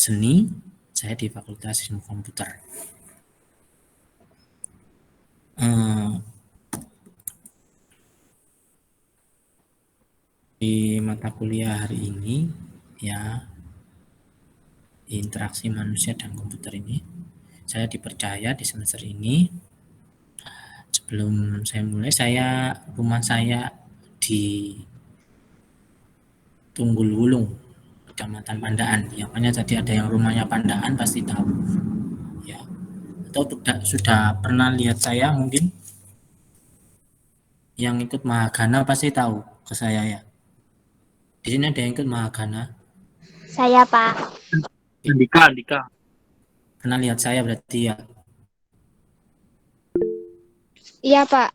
seni, saya di Fakultas Ilmu Komputer. Di mata kuliah hari ini, ya, interaksi manusia dan komputer ini, saya dipercaya di semester ini. Sebelum saya mulai, rumah saya di Tunggul Wulung, Kecamatan Pandaan. Yang makanya tadi ada yang rumahnya Pandaan pasti tahu. Ya. Atau sudah pernah lihat saya mungkin? Yang ikut Mahagana pasti tahu ke saya ya. Di sini ada yang ikut Mahagana? Saya, Pak. Andika. Pernah lihat saya berarti ya? Iya, Pak.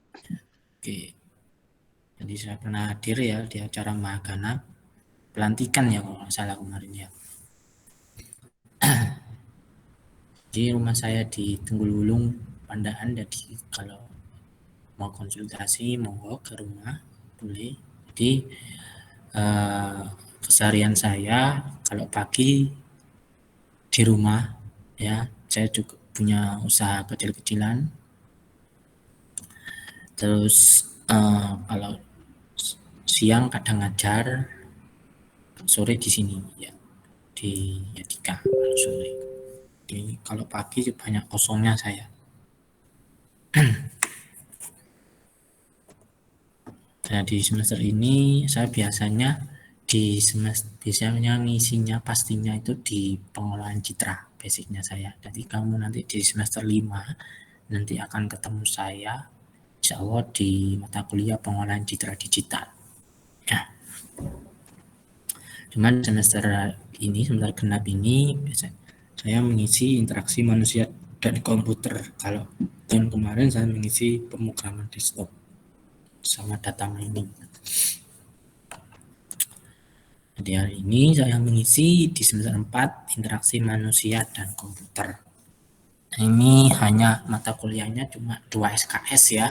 Oke. Jadi saya pernah hadir ya di acara Mahagana. Pelantikan ya kalau nggak salah kemarin ya. Di rumah saya di Tunggul Wulung, Pandaan. Jadi kalau mau konsultasi, monggo ke rumah, boleh. Jadi keseharian saya kalau pagi di rumah ya, saya juga punya usaha kecil-kecilan. Terus kalau siang kadang ngajar, sore di sini ya, di Yadika kalau sore. Jadi kalau pagi banyak kosongnya saya. Nah, di semester ini saya biasanya ngisinya pastinya itu di pengolahan citra, basicnya saya. Jadi kamu nanti di semester 5 nanti akan ketemu saya, insya Allah di mata kuliah pengolahan citra digital. Ya. Cuman semester genap ini biasanya saya mengisi interaksi manusia dan komputer. Kalau tahun kemarin saya mengisi pemrograman desktop sama data mining. Jadi hari ini saya mengisi di semester 4 interaksi manusia dan komputer. Ini hanya mata kuliahnya cuma 2 SKS ya.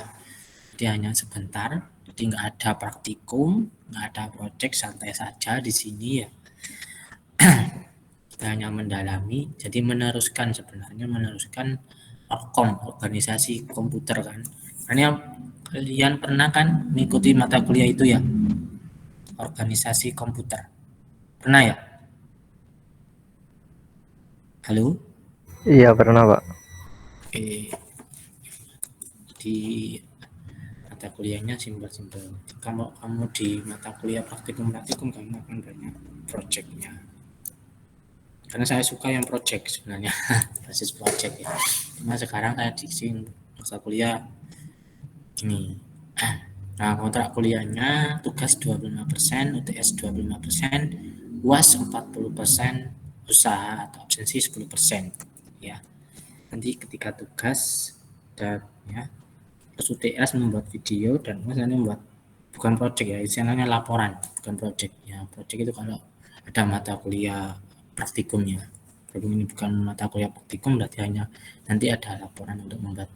Jadi hanya sebentar. Jadi nggak ada praktikum, nggak ada proyek, santai saja di sini ya. Kita hanya mendalami. Jadi meneruskan organisasi komputer kan. Karena kalian pernah kan mengikuti mata kuliah itu ya, organisasi komputer. Pernah ya? Halo? Iya pernah Pak. Oke. Di mata kuliahnya simpel-simpel. Kamu di mata kuliah praktikum kamu akan banyak projectnya. Karena saya suka yang project sebenarnya, basis project ya. Cuma sekarang saya di sini mata kuliah ini. Nah, kontrak kuliahnya tugas 25%, UTS 25%, UAS 40%, usaha atau agensi 10%. Ya. Nanti ketika tugas dan ya, terus UTS membuat video dan UAS membuat bukan project ya, istilahnya laporan, bukan project ya. Project itu kalau ada mata kuliah praktikumnya. Kalau ini bukan mata kuliah praktikum berarti hanya nanti ada laporan untuk membuat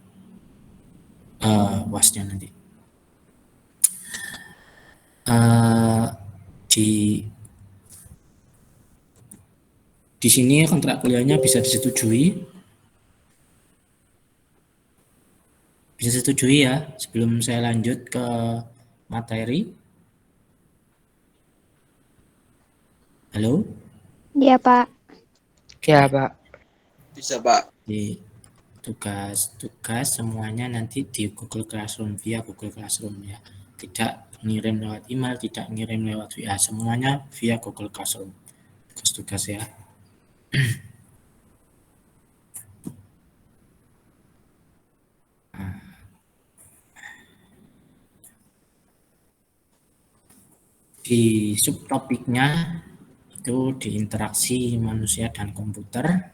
UAS-nya nanti. Di sini kontrak kuliahnya bisa disetujui ya sebelum saya lanjut ke materi. Halo? Iya, Pak. Iya, Pak. Bisa, Pak. Di tugas semuanya nanti di Google Classroom, via Google Classroom ya. Tidak ngirim lewat email, tidak ngirim lewat WA, semuanya via Google Classroom. Tugas-tugas ya. Di subtopiknya itu di interaksi manusia dan komputer.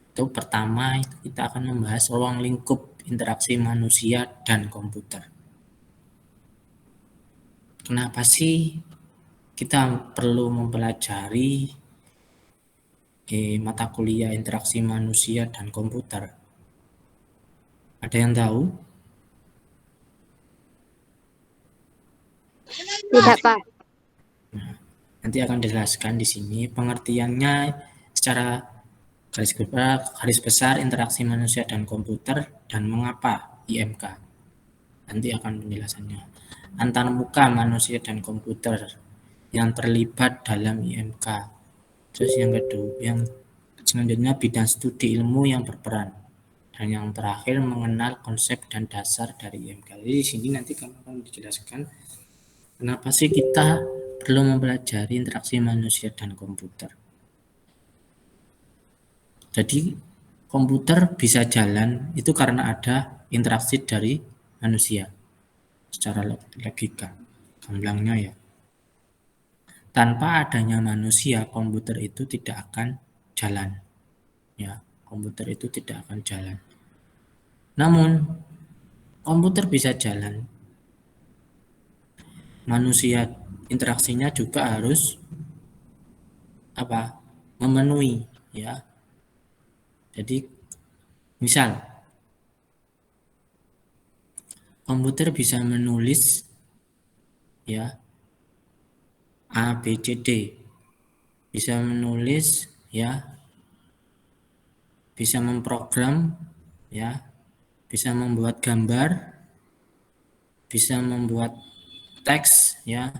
Itu pertama itu kita akan membahas ruang lingkup interaksi manusia dan komputer. Kenapa sih kita perlu mempelajari mata kuliah interaksi manusia dan komputer? Ada yang tahu? Tidak, Pak. Nah, nanti akan dijelaskan di sini pengertiannya secara garis besar interaksi manusia dan komputer dan mengapa IMK. Nanti akan penjelasannya. Antarmuka manusia dan komputer yang terlibat dalam IMK. Terus yang kedua, yang selanjutnya bidang studi ilmu yang berperan. Dan yang terakhir mengenal konsep dan dasar dari IMK. Jadi di sini nanti kamu akan dijelaskan kenapa sih kita perlu mempelajari interaksi manusia dan komputer. Jadi komputer bisa jalan itu karena ada interaksi dari manusia secara logika, gamblangnya ya. Tanpa adanya manusia, komputer itu tidak akan jalan. Ya, komputer itu tidak akan jalan. Namun komputer bisa jalan. Manusia interaksinya juga harus memenuhi ya. Jadi misal komputer bisa menulis ya A B C D, bisa menulis ya, bisa memprogram ya, bisa membuat gambar, bisa membuat teks ya,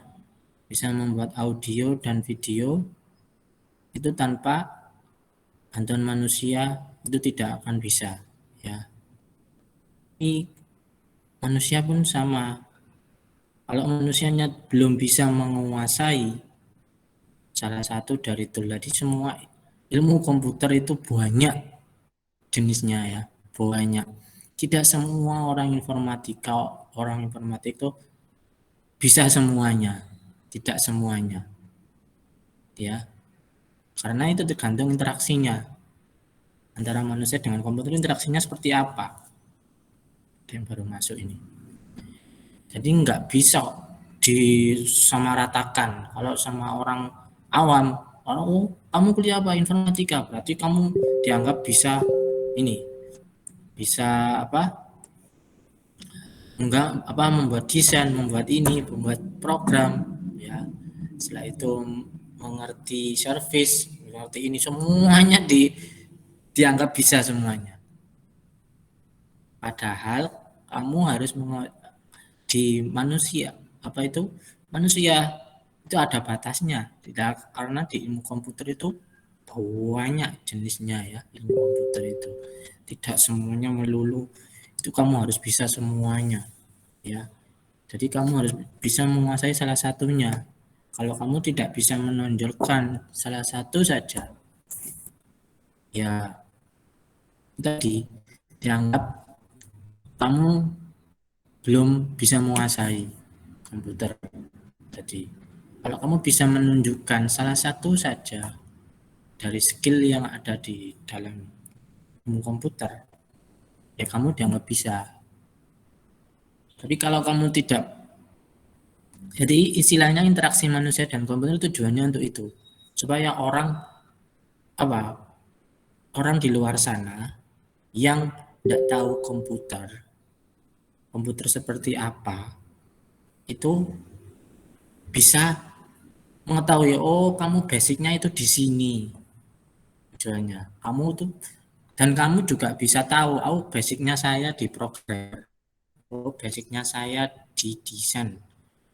bisa membuat audio dan video. Itu tanpa bantuan manusia itu tidak akan bisa ya. Ini manusia pun sama. Kalau manusianya belum bisa menguasai salah satu dari tool tadi, semua ilmu komputer itu banyak jenisnya ya, banyak. Tidak semua orang informatik itu bisa semuanya, tidak semuanya. Ya. Karena itu tergantung interaksinya antara manusia dengan komputer, interaksinya seperti apa. Yang baru masuk ini. Jadi nggak bisa disamaratakan. Kalau sama orang awam, oh kamu kuliah apa? Informatika, berarti kamu dianggap bisa ini, bisa membuat desain, membuat ini, membuat program, ya. Setelah itu mengerti service, mengerti ini, semuanya dianggap bisa semuanya. Padahal kamu harus di manusia manusia itu ada batasnya, tidak, karena di ilmu komputer itu banyak jenisnya ya. Ilmu komputer itu tidak semuanya melulu itu kamu harus bisa semuanya ya. Jadi kamu harus bisa menguasai salah satunya. Kalau kamu tidak bisa menonjolkan salah satu saja, ya tadi dianggap kamu belum bisa menguasai komputer. Jadi kalau kamu bisa menunjukkan salah satu saja dari skill yang ada di dalam ilmu komputer, ya kamu dianggap bisa. Tapi kalau kamu tidak, jadi istilahnya interaksi manusia dan komputer tujuannya untuk itu, supaya orang di luar sana yang tidak tahu komputer seperti apa, itu bisa mengetahui, oh kamu basicnya itu di sini tujuannya. Kamu tuh, dan kamu juga bisa tahu, oh basicnya saya di program, oh basicnya saya di desain,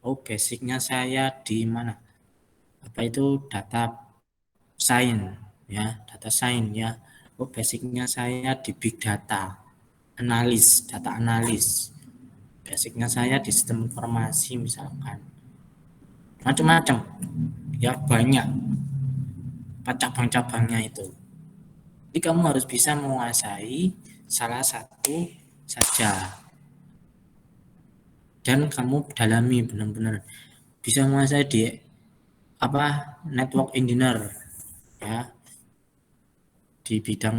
oh basicnya saya di mana, data science ya, data science ya, oh basicnya saya di big data data analis, basicnya saya di sistem informasi misalkan, macam-macam ya, banyak cabang-cabangnya itu. Jadi kamu harus bisa menguasai salah satu saja dan kamu dalami benar-benar, bisa menguasai di network engineer ya, di bidang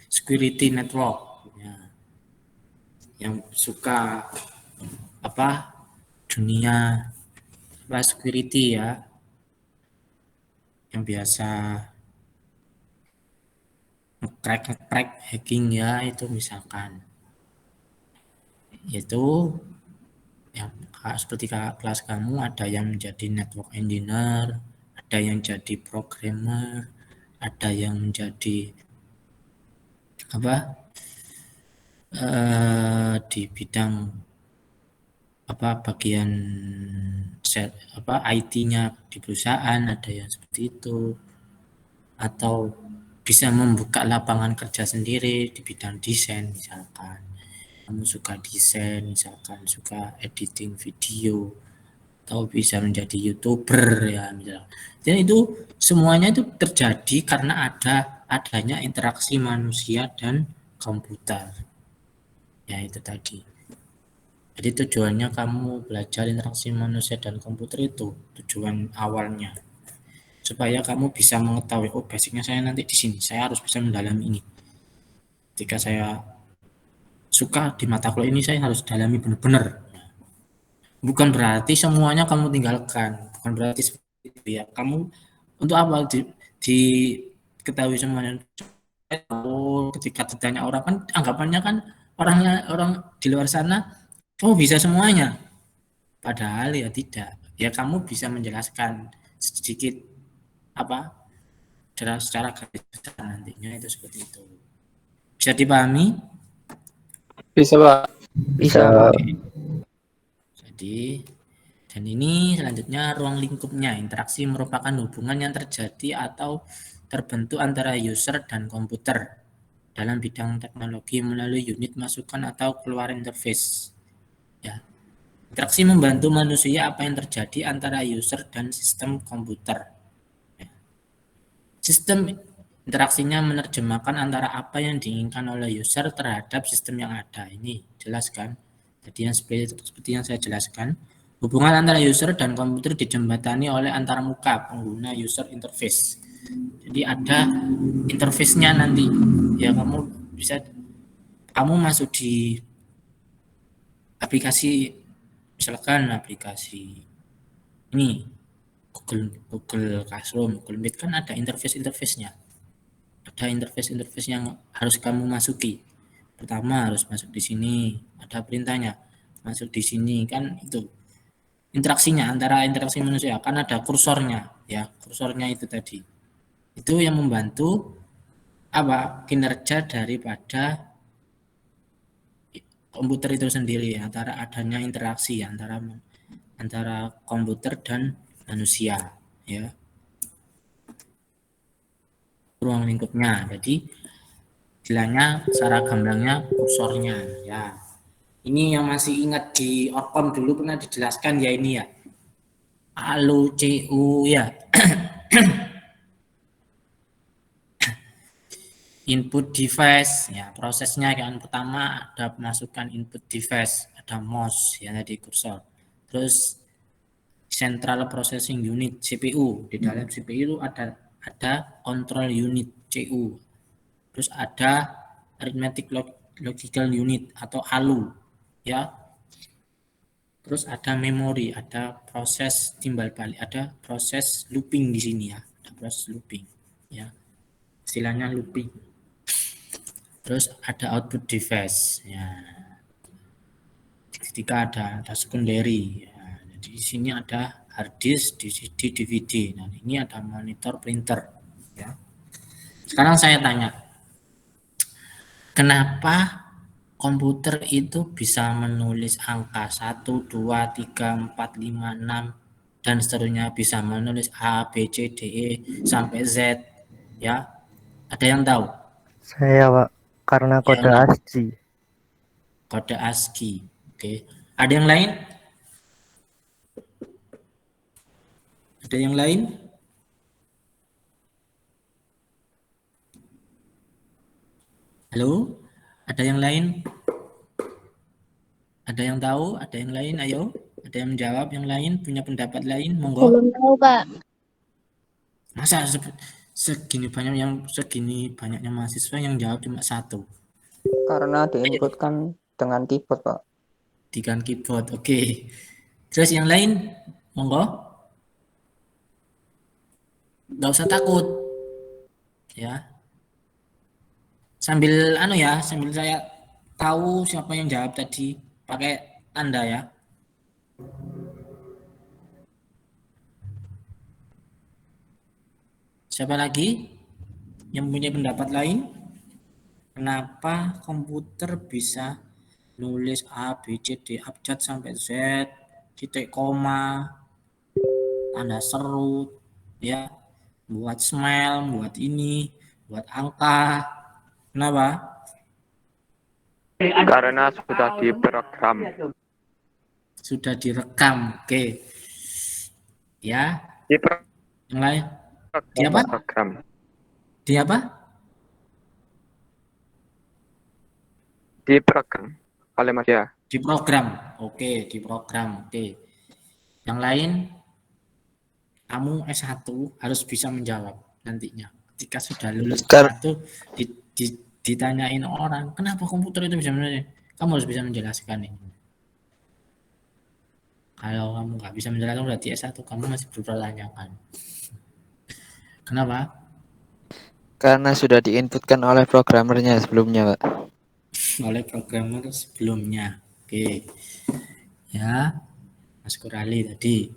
security network ya, yang suka dunia security ya, yang biasa nge-crack hacking ya, itu misalkan itu yang seperti kelas kamu, ada yang menjadi network engineer, ada yang jadi programmer, ada yang menjadi di bidang bagian IT-nya di perusahaan, ada yang seperti itu, atau bisa membuka lapangan kerja sendiri di bidang desain. Misalkan kamu suka desain, misalkan suka editing video, atau bisa menjadi YouTuber ya misalnya. Dan itu semuanya itu terjadi karena adanya interaksi manusia dan komputer. Ya itu tadi. Jadi tujuannya kamu belajar interaksi manusia dan komputer itu tujuan awalnya. Supaya kamu bisa mengetahui, oh basicnya saya nanti di sini, saya harus bisa mendalami ini. Jika saya suka di mata kuliah ini, saya harus dalami benar-benar. Bukan berarti semuanya kamu tinggalkan, bukan berarti seperti itu ya. Kamu untuk apa diketahui semuanya? Oh, ketika ditanya orang kan anggapannya kan orang di luar sana, oh bisa semuanya. Padahal ya tidak. Ya kamu bisa menjelaskan sedikit secara garis besar nantinya itu seperti itu. Bisa dipahami? Bisa, Pak. Bisa, Pak. Jadi, dan ini selanjutnya ruang lingkupnya. Interaksi merupakan hubungan yang terjadi atau terbentuk antara user dan komputer dalam bidang teknologi melalui unit masukan atau keluar interface. Ya. Interaksi membantu manusia apa yang terjadi antara user dan sistem komputer. Ya. Sistem interaksinya menerjemahkan antara apa yang diinginkan oleh user terhadap sistem yang ada. Ini jelas kan? Jadi yang seperti yang saya jelaskan, hubungan antara user dan komputer dijembatani oleh antarmuka pengguna user interface. Jadi ada interface-nya nanti. Ya kamu masuk di aplikasi, misalkan aplikasi ini Google Classroom, Google Meet kan ada interface-nya. Ada interface yang harus kamu masuki. Pertama harus masuk di sini, ada perintahnya. Masuk di sini kan itu. Interaksinya antara interaksi manusia kan ada kursornya, ya. Kursornya itu tadi. Itu yang membantu kinerja daripada komputer itu sendiri, antara adanya interaksi antara komputer dan manusia, ya. Ruang lingkupnya. Jadi istilahnya secara gamblangnya kursornya, ya. Ini yang masih ingat di Orcom dulu pernah dijelaskan ya ini ya. ALU CU ya. Input device ya, prosesnya kan pertama ada pemasukan input device, ada mouse ya tadi kursor. Terus central processing unit CPU, di dalam CPU itu ada control unit CU. Terus ada arithmetic logical unit atau ALU ya. Terus ada memori, ada proses timbal balik, ada proses looping di sini ya, ada proses looping ya, istilahnya looping. Terus ada output device ya, ketika ada secondary ya. Jadi di sini ada hard disk, DVD. Nah ini ada monitor, printer ya. Sekarang saya tanya, kenapa komputer itu bisa menulis angka 1, 2, 3, 4, 5, 6 dan seterusnya, bisa menulis A, B, C, D, E sampai Z ya? Ada yang tahu? Saya, Pak. Karena kode Ya, ASCII. kode ASCII. Oke. Ada yang lain? Ada yang lain? Halo? Ada yang lain? Ada yang tahu? Ada yang lain? Ayo. Ada yang menjawab? Yang lain punya pendapat lain? Monggo. Belum tahu, Pak. Masa segini banyaknya mahasiswa yang jawab cuma satu? Karena diinputkan dengan keyboard, Pak. Dengan keyboard. Oke. Terus yang lain? Monggo. Nggak usah takut. Ya. Sambil sambil saya tahu siapa yang jawab tadi, pakai tanda ya. Siapa lagi? yang punya pendapat lain? Kenapa komputer bisa nulis A, B, C, D, abjad sampai Z, titik koma, tanda seru, ya, buat smile, buat ini, buat angka. Kenapa? Karena sudah diprogram. Sudah direkam. Oke. Ya, yang lain? Di apa? Program. Di apa? Diprogram oleh media. Di program. Oke, di program. Oke. Yang lain, kamu S1 harus bisa menjawab nantinya. Ketika sudah lulus S1, ditanyain orang, kenapa komputer itu bisa menjawab? Kamu harus bisa menjelaskan ini. Kalau kamu nggak bisa menjelaskan berarti S1 kamu masih berpertanyakan. Kenapa? Karena sudah diinputkan oleh programmernya sebelumnya, Pak. Oleh programmer sebelumnya. Oke. Ya, Mas Kurali tadi.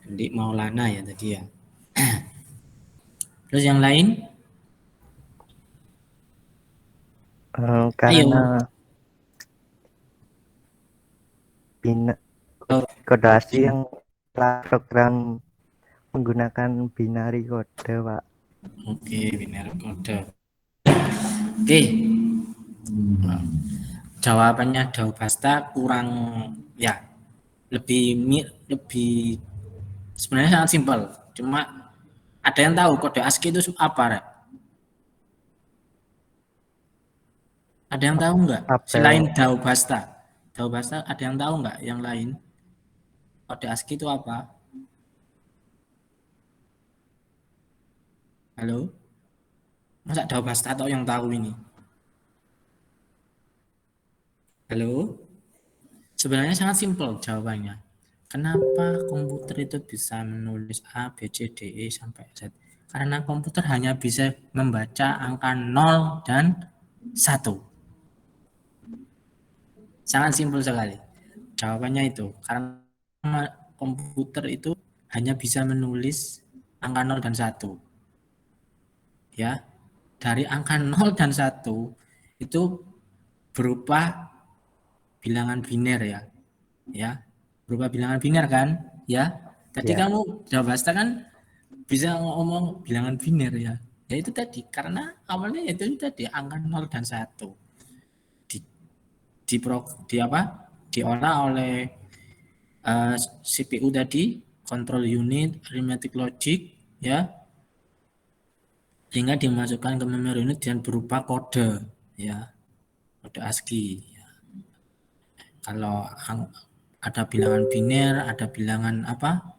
Nanti Maulana ya tadi ya. Terus yang lain? Karena kode ASCII yang program menggunakan binary kode, Pak. Oke, binary kode. Oke. Jawabannya Dao Basta kurang ya lebih sebenarnya sangat simpel. Cuma ada yang tahu kode ASCII itu apa, Rek? Ada yang tahu nggak? Selain Dao Basta. Dao Basta ada yang tahu nggak yang lain? Kode ASCII itu apa? Halo? Masa Dao Basta atau yang tahu ini? Halo? Sebenarnya sangat simpel jawabannya. Kenapa komputer itu bisa menulis A, B, C, D, E sampai Z? Karena komputer hanya bisa membaca angka 0 dan 1. Sangat simpel sekali. Jawabannya itu. Karena komputer itu hanya bisa menulis angka 0 dan 1. Ya. Dari angka 0 dan 1 itu berupa bilangan biner ya. Ya. Berupa bilangan biner kan? Ya. Tadi kamu Dao Basta kan bisa ngomong bilangan biner ya. Ya itu tadi karena awalnya itu tadi angka 0 dan 1. Diolah oleh CPU tadi, control unit, arithmetic logic ya. Sehingga dimasukkan ke memory unit dan berupa kode ya. Kode ASCII ya. Kalau ada bilangan biner, ada bilangan apa?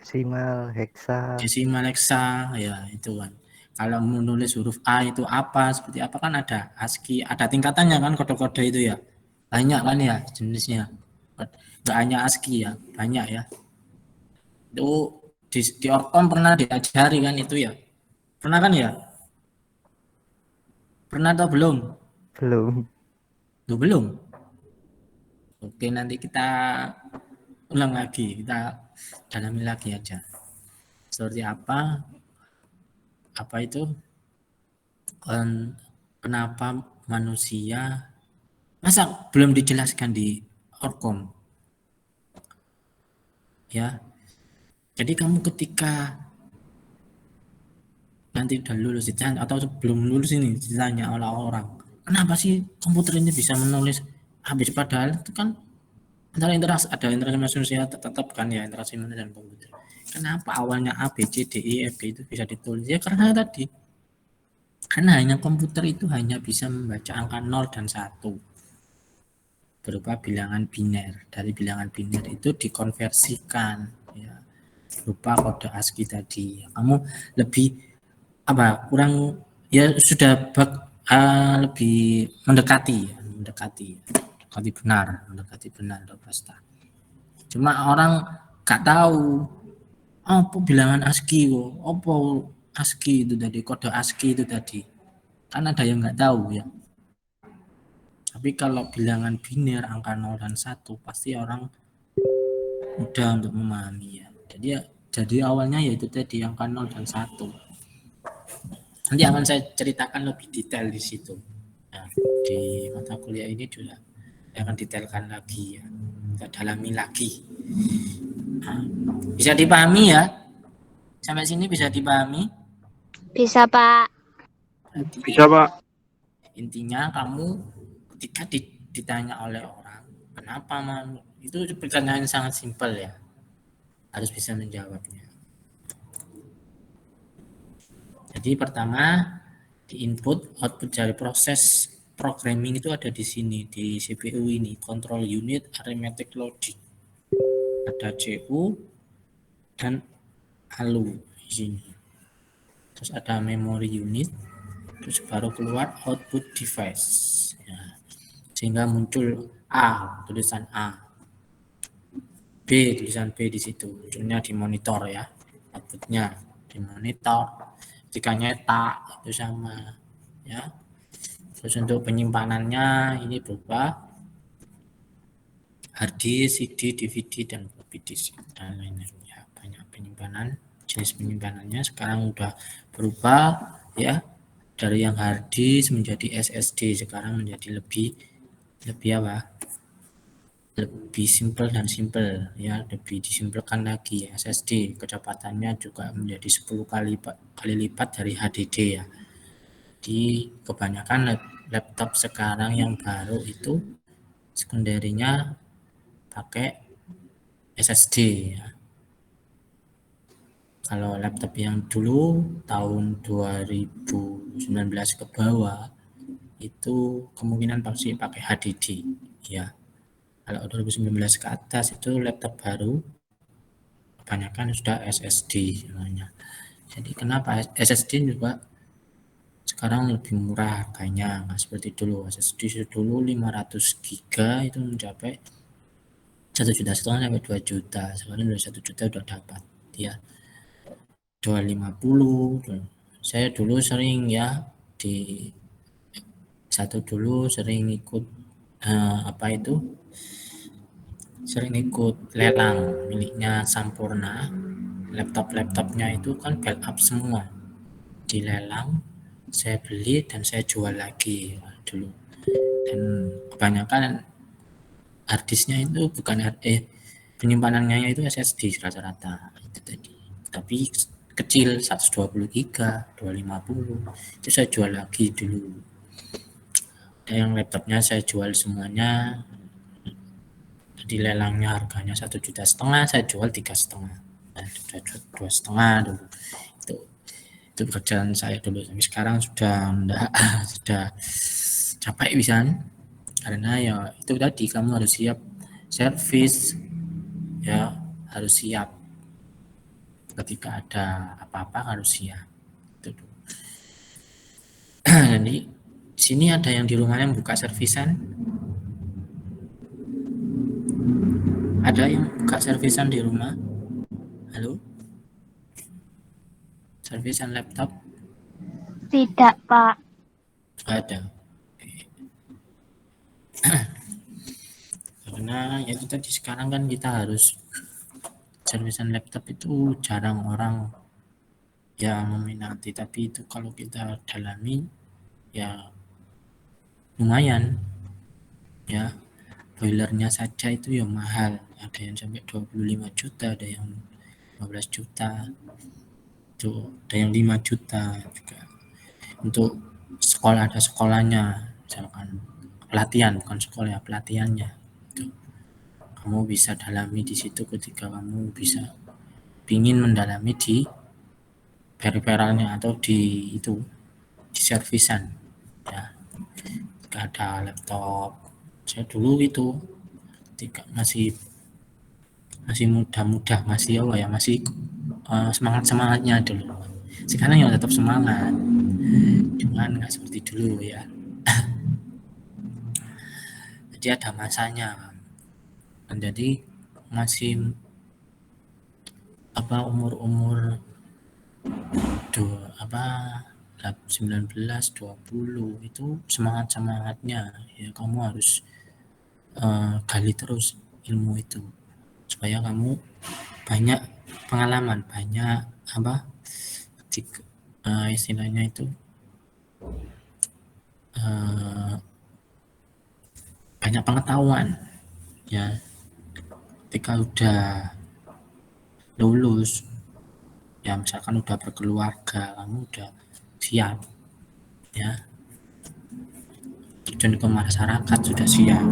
Desimal, heksa ya itu kan. Kalau menulis huruf A itu apa, seperti apa kan ada ASCII, ada tingkatannya kan kode-kode itu ya. Banyak kan ya jenisnya. Enggak hanya ASCII ya, banyak ya. Itu di Orkom pernah diajari kan itu ya. Pernah kan ya? Pernah atau belum? Belum. Oke, nanti kita ulang lagi, kita dalami lagi aja. Seperti apa itu kenapa manusia masa belum dijelaskan di Orkom ya. Jadi kamu ketika nanti udah lulus ditanya atau sebelum lulus ini ditanya oleh orang, kenapa sih komputer ini bisa menulis habis, padahal itu kan antara ada interaksi manusia tetap kan ya, interaksi manusia dan komputer. Kenapa awalnya A, B, C, D, E, F, G itu bisa ditulis? Ya karena tadi. Karena hanya komputer itu hanya bisa membaca angka 0 dan 1. Berupa bilangan biner. Dari bilangan biner itu dikonversikan. Ya, berupa kode ASCII tadi. Kamu lebih, kurang, ya sudah lebih mendekati benar. Pasti. Cuma orang gak tahu apa bilangan ASCII kok, apa ASCII itu tadi, kode ASCII itu tadi, kan ada yang nggak tahu ya. Tapi kalau bilangan biner angka 0 dan 1 pasti orang mudah untuk memahami ya. Jadi awalnya yaitu tadi angka 0 dan 1. Nanti akan saya ceritakan lebih detail di situ. Nah, di mata kuliah ini juga saya akan detailkan lagi ya, kita dalami lagi. Nah, bisa dipahami ya? Sampai sini bisa dipahami? Bisa, Pak. Bisa, Pak. Intinya kamu ketika ditanya oleh orang, kenapa mau? Itu pertanyaan sangat simpel ya. Harus bisa menjawabnya. Jadi pertama, di input output dari proses programming itu ada di sini, di CPU ini, control unit arithmetic logic. Ada CU dan ALU di sini. Terus ada memory unit, terus baru keluar output device. Ya. Sehingga muncul A, tulisan A. B, tulisan B di situ. Munculnya di monitor ya. Outputnya di monitor. Jika nyetak itu sama ya. Terus untuk penyimpanannya ini berupa hard disk, CD, DVD dan floppy disk dan lain-lainnya. Banyak penyimpanan, jenis penyimpanannya sekarang udah berubah ya, dari yang hard disk menjadi SSD, sekarang menjadi lebih apa? Lebih simpel dan simpel ya, lebih disimpelkan lagi. SSD kecepatannya juga menjadi 10 kali lipat dari HDD ya. Di kebanyakan laptop sekarang yang baru itu sekunderinya pakai SSD ya. Kalau laptop yang dulu tahun 2019 ke bawah itu kemungkinan pasti pakai HDD ya. Kalau 2019 ke atas itu laptop baru kebanyakan sudah SSD namanya. Jadi kenapa SSD juga sekarang lebih murah harganya, nggak seperti dulu. SSD dulu 500 GB itu mencapai 1,5 juta sampai 2 juta. Sekarang dari 1 juta udah dapat ya. 250. Saya dulu sering ya di dulu sering ikut sering ikut lelang miliknya Sampurna. Laptopnya itu kan backup semua, dilelang, saya beli dan saya jual lagi dulu. Dan kebanyakan harddisknya itu bukan penyimpanannya itu SSD rata-rata itu tadi, tapi kecil 120 GB, 250 itu saya jual lagi dulu. Dan yang laptopnya saya jual semuanya, di lelangnya harganya 1,5 juta, saya jual 3,5. 2,5 dulu. Itu pekerjaan saya dulu. Tapi sekarang sudah enggak, sudah capek bisa, karena ya itu tadi, kamu harus siap servis ya, harus siap ketika ada apa-apa harus siap. Itu dulu. Jadi sini ada yang di rumahnya buka servisan? Ada yang buka servisan di rumah? Halo? Servisan laptop? Tidak, Pak. Ada. Karena ya itu tadi, sekarang kan kita harus servisan laptop itu jarang orang ya meminati, tapi itu kalau kita dalami ya lumayan ya. Boilernya saja itu ya mahal, ada yang sampai 25 juta, ada yang 15 juta, itu ada yang 5 juta juga. Untuk sekolah ada sekolahnya, misalkan pelatihan, bukan sekolah ya, pelatihannya itu kamu bisa dalami di situ ketika kamu bisa ingin mendalami di periferalnya atau di itu di servisan ya. Jika ada laptop, saya dulu itu ketika masih muda-muda, masih apa ya, masih semangatnya dulu. Sekarang ya tetap semangat, cuman nggak seperti dulu ya. Jadi ada masanya. Jadi masih umur 19 20 itu semangatnya ya, kamu harus gali terus ilmu itu supaya kamu banyak pengalaman, banyak istilahnya itu banyak pengetahuan ya. Ketika udah lulus ya, misalkan udah berkeluarga, kamu udah siap ya, terjun ke masyarakat sudah siap.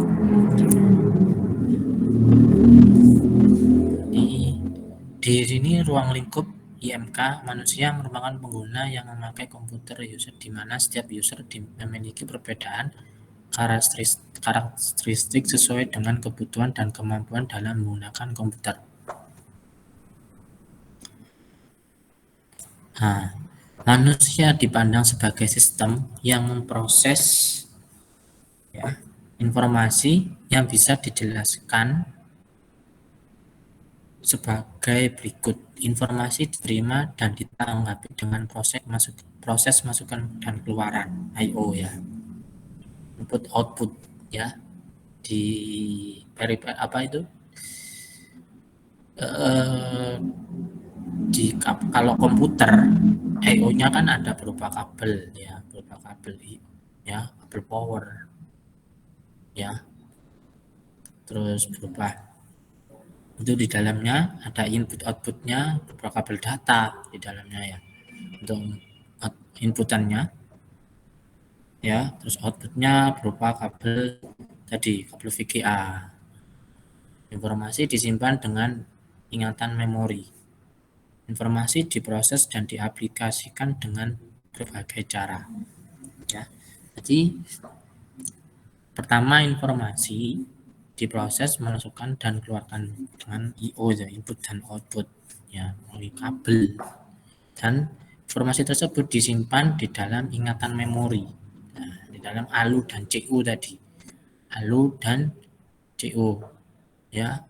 Di sini ruang lingkup IMK, manusia merupakan pengguna yang memakai komputer user, di mana setiap user memiliki perbedaan karakteristik sesuai dengan kebutuhan dan kemampuan dalam menggunakan komputer. Nah, manusia dipandang sebagai sistem yang memproses ya, informasi yang bisa dijelaskan sebagai berikut. Informasi diterima dan ditanggapi dengan proses masukan dan keluaran I/O ya, input output ya, di apa itu kalau komputer I/O-nya kan ada berupa kabel ya, kabel power ya, terus berupa itu di dalamnya ada input outputnya berupa kabel data di dalamnya ya, untuk inputannya ya, terus outputnya berupa kabel tadi, kabel VGA. Informasi disimpan dengan ingatan memori. Informasi diproses dan diaplikasikan dengan berbagai cara ya. Jadi pertama, informasi diproses, masukkan dan keluarkan dengan I/O ya, input dan output ya, melalui kabel, dan informasi tersebut disimpan di dalam ingatan memori. Nah, di dalam ALU dan CU tadi, ALU dan CU ya.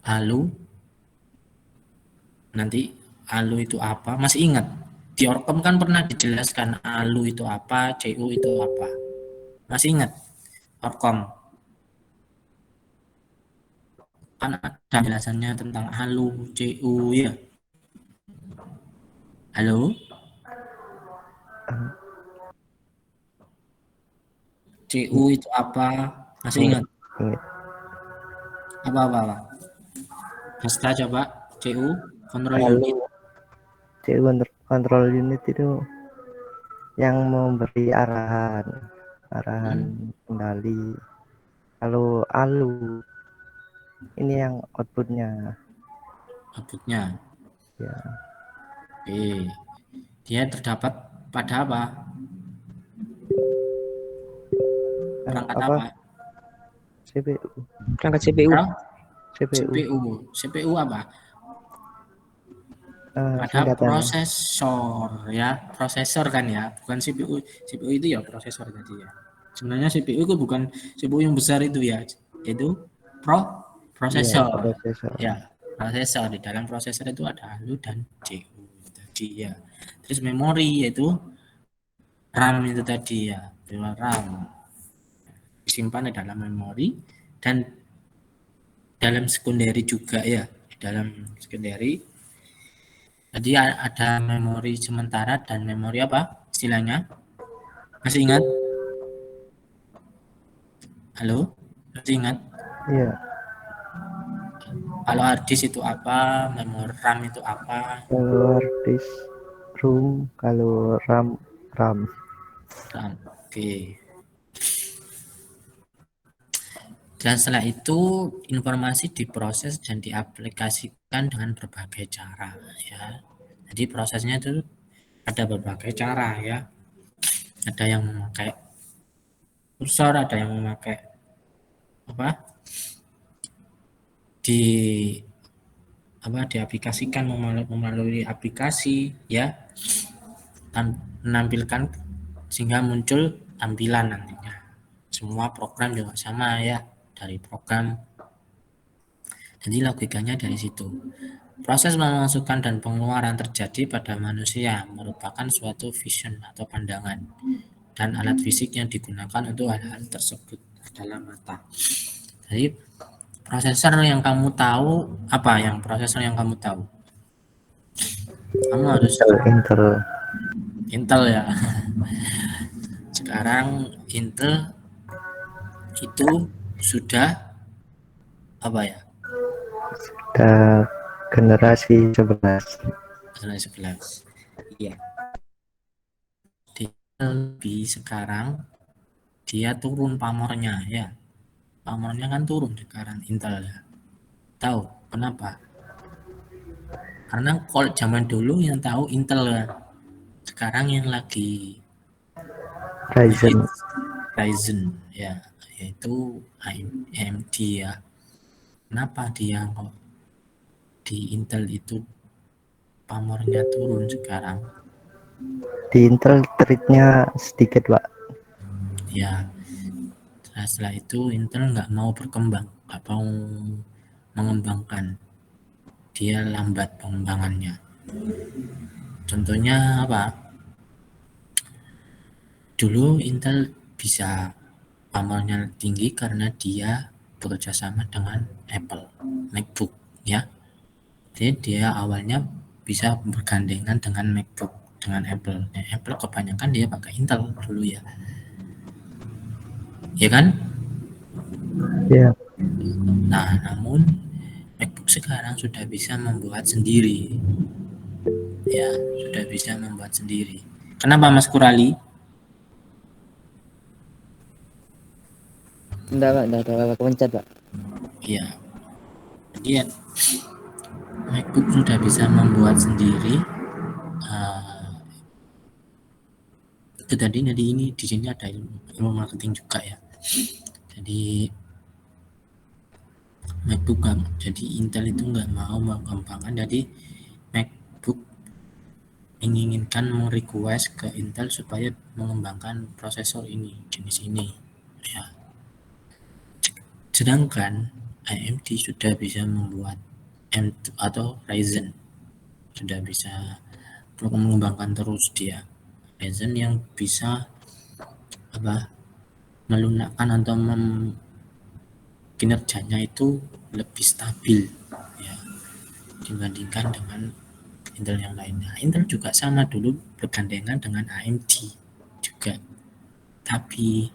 ALU, nanti ALU itu apa, masih ingat di Orkom kan pernah dijelaskan ALU itu apa, CU itu apa, masih ingat Orkom kan ada penjelasannya tentang ALU, CU ya. Halo, CU itu apa, masih ingat? Apa Hasta coba CU control unit. CU control unit itu yang memberi arahan kendali. Kalau ALU ini yang outputnya ya. Dia terdapat pada apa? Perangkat apa? CPU. Perangkat CPU. CPU apa? Pada Singkatannya. prosesor ya, prosesor kan ya, bukan CPU. CPU itu ya prosesor tadi ya. Sebenarnya CPU itu bukan CPU yang besar itu ya, itu prosesor. Ya, prosesor. Di dalam prosesor itu ada ALU dan CU tadi ya. Terus memori yaitu RAM itu tadi ya, RAM disimpan di dalam memori dan dalam sekunderi juga ya, di dalam sekunderi. Jadi ada memori sementara dan memori apa istilahnya? Masih ingat? Halo? Masih ingat? Iya. Kalau hard disk itu apa? Memori RAM itu apa? Kalau hard disk ROM, kalau RAM. Oke. Dan setelah itu informasi diproses dan diaplikasikan dengan berbagai cara ya. Jadi prosesnya itu ada berbagai cara ya. Ada yang memakai kursor, ada yang memakai diaplikasikan melalui aplikasi ya, dan menampilkan sehingga muncul tampilan nantinya. Semua program juga sama ya, dari program. Jadi logikanya dari situ. Proses memasukkan dan pengeluaran terjadi pada manusia merupakan suatu vision atau pandangan dan alat fisik yang digunakan untuk hal-hal tersebut adalah mata. Jadi prosesor yang kamu tahu apa? Yang prosesor yang kamu tahu? Kamu harus Intel ya. Sekarang Intel itu sudah apa ya? Udah generasi 11. Generasi 11. Iya. Lebih sekarang dia turun pamornya ya. Pamornya kan turun sekarang Intel ya. Tahu kenapa? Karena kalau zaman dulu yang tahu Intel ya. Sekarang yang lagi Ryzen ya, yaitu AMD ya. Kenapa dia kok di Intel itu pamornya turun sekarang? Di Intel trade-nya sedikit, Pak. Ya, setelah itu Intel nggak mau berkembang, nggak mau mengembangkan. Dia lambat pengembangannya. Contohnya apa? Dulu Intel bisa pamornya tinggi karena dia bekerja sama dengan Apple, MacBook ya. Jadi dia awalnya bisa bergandengan dengan MacBook, dengan Apple. Apple kebanyakan dia pakai Intel dulu ya. Ya kan? Ya. Nah, namun MacBook sekarang sudah bisa membuat sendiri. Ya, sudah bisa membuat sendiri. Kenapa Mas Kurali? Enggak, Pak. Enggak kepencet, Pak. Iya. Jadi MacBook sudah bisa membuat sendiri. Itu tadi ini di sini ada ilmu marketing juga ya. Jadi MacBook jadi Intel itu nggak mau mengembangkan, jadi MacBook menginginkan merequest ke Intel supaya mengembangkan prosesor ini, jenis ini ya. Sedangkan AMD sudah bisa membuat M2 atau Ryzen sudah bisa mengembangkan terus dia Ryzen yang bisa melunakkan atau kinerjanya itu lebih stabil ya dibandingkan dengan Intel yang lainnya. Intel juga sama dulu bergandengan dengan AMD juga, tapi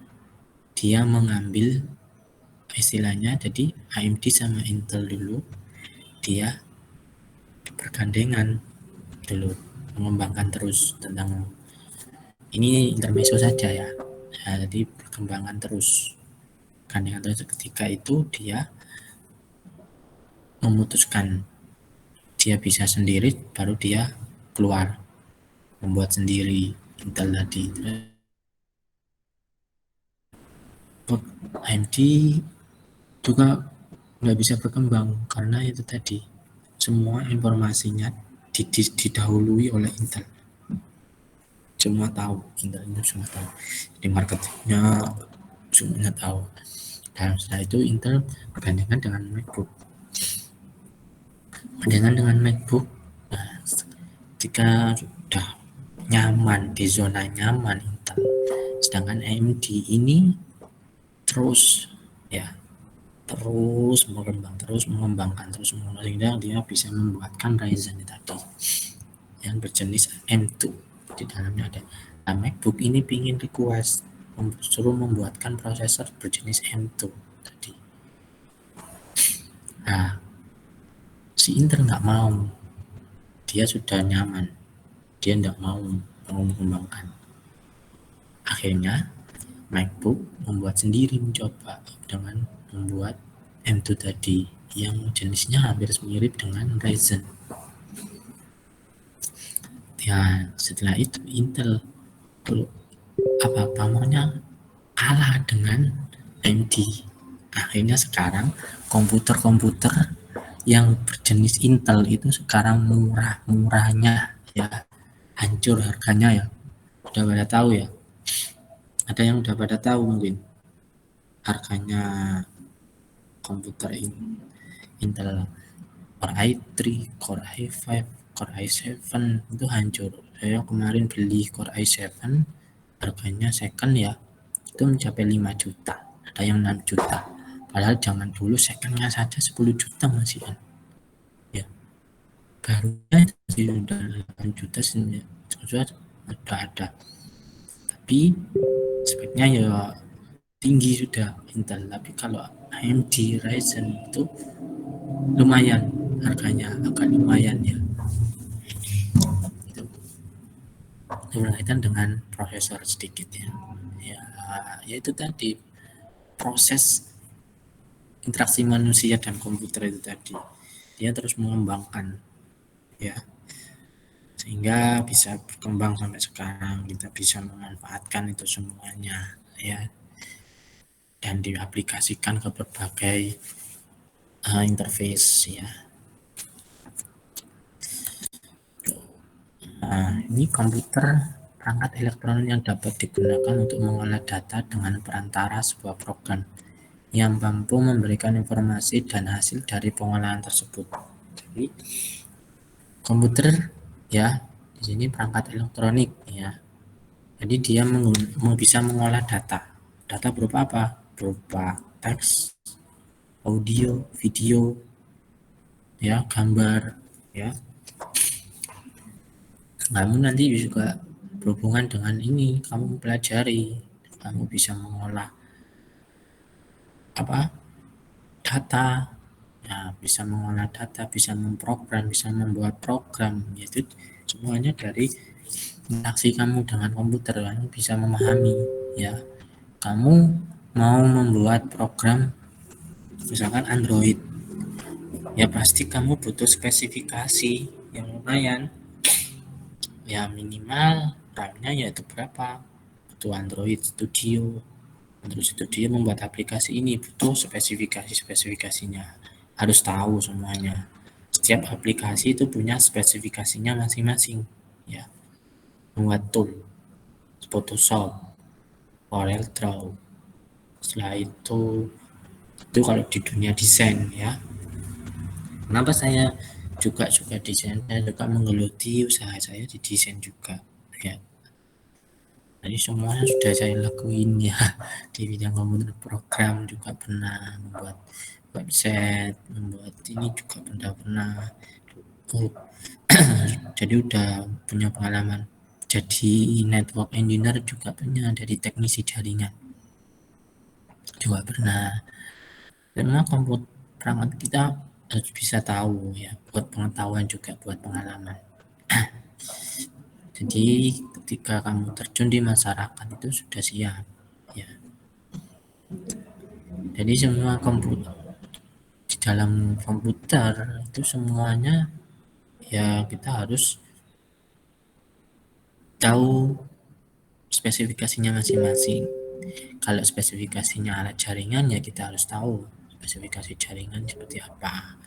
dia mengambil istilahnya, jadi AMD sama Intel dulu dia bergandengan dulu mengembangkan terus tentang ini intermezzo saja ya. Nah, jadi perkembangan terus gandengan terus, ketika itu dia memutuskan dia bisa sendiri, baru dia keluar membuat sendiri Intel tadi. AMD juga nggak bisa berkembang karena itu tadi semua informasinya didahului oleh Intel. Semua tahu, Intel itu semua tahu. Di marketingnya semuanya tahu. Dan setelah itu Intel bergandengan dengan MacBook. Dengan MacBook, nah, jika sudah nyaman di zona nyaman Intel, sedangkan AMD ini terus mengembangkan terus sehingga dia bisa membuatkan Ryzen tadi yang berjenis M2 di dalamnya ada. Nah, MacBook ini ingin request suruh membuatkan prosesor berjenis M2 tadi. Nah, si Intel nggak mau, dia sudah nyaman, dia nggak mau mengembangkan. Akhirnya MacBook membuat sendiri, mencoba dengan membuat M2 tadi yang jenisnya hampir mirip dengan Ryzen. Ya, setelah itu Intel pamornya kalah dengan AMD. Akhirnya sekarang komputer-komputer yang berjenis Intel itu sekarang murahnya ya, hancur harganya ya. Udah pada tahu ya? Ada yang udah pada tahu mungkin harganya komputer Intel Core i3, Core i5, Core i7 itu hancur. Saya kemarin beli Core i7 harganya second ya itu mencapai 5 juta, ada yang 6 juta. Padahal zaman dulu secondnya saja 10 juta masih kan. Ya. barunya sudah 8 juta sudah ada, tapi speknya ya tinggi sudah Intel. Tapi kalau AMD Ryzen itu lumayan harganya, agak lumayan ya. Itu berkaitan dengan prosesor sedikit ya. Ya itu tadi proses interaksi manusia dan komputer itu tadi. Dia terus mengembangkan ya, sehingga bisa berkembang sampai sekarang, kita bisa memanfaatkan itu semuanya ya, dan diaplikasikan ke berbagai interface ya. Nah, ini komputer perangkat elektronik yang dapat digunakan untuk mengolah data dengan perantara sebuah program yang mampu memberikan informasi dan hasil dari pengolahan tersebut. Jadi komputer ya di sini perangkat elektronik ya. Jadi dia bisa mengolah data. Data berupa apa? Berupa teks, audio, video, ya, gambar, ya. Kamu nanti juga berhubungan dengan ini, kamu pelajari, kamu bisa mengolah apa? Data. Ya, bisa mengolah data, bisa memprogram, bisa membuat program, yaitu semuanya dari interaksi kamu dengan komputer. Kamu bisa memahami ya. Kamu mau membuat program misalkan Android, ya pasti kamu butuh spesifikasi yang lumayan ya, minimal RAM-nya yaitu berapa, butuh Android Studio. Android Studio membuat aplikasi ini butuh spesifikasinya, harus tahu semuanya. Setiap aplikasi itu punya spesifikasinya masing-masing ya. Membuat tool Photoshop, Corel Draw, setelah itu kalau di dunia desain ya. Kenapa saya juga suka desain, saya juga menggeluti usaha saya di desain juga ya. Jadi semuanya sudah saya lakuin ya, di bidang komputer, program juga pernah, membuat website, membuat ini juga pernah. Jadi udah punya pengalaman. Jadi network engineer juga punya, dari teknisi jaringan juga pernah. Karena komputer perangkat kita harus bisa tahu ya, buat pengetahuan juga, buat pengalaman. Jadi ketika kamu terjun di masyarakat itu sudah siap ya. Jadi semua komputer, di dalam komputer itu semuanya ya kita harus tahu spesifikasinya masing-masing. Kalau spesifikasinya alat jaringan ya kita harus tahu spesifikasi jaringan seperti apa.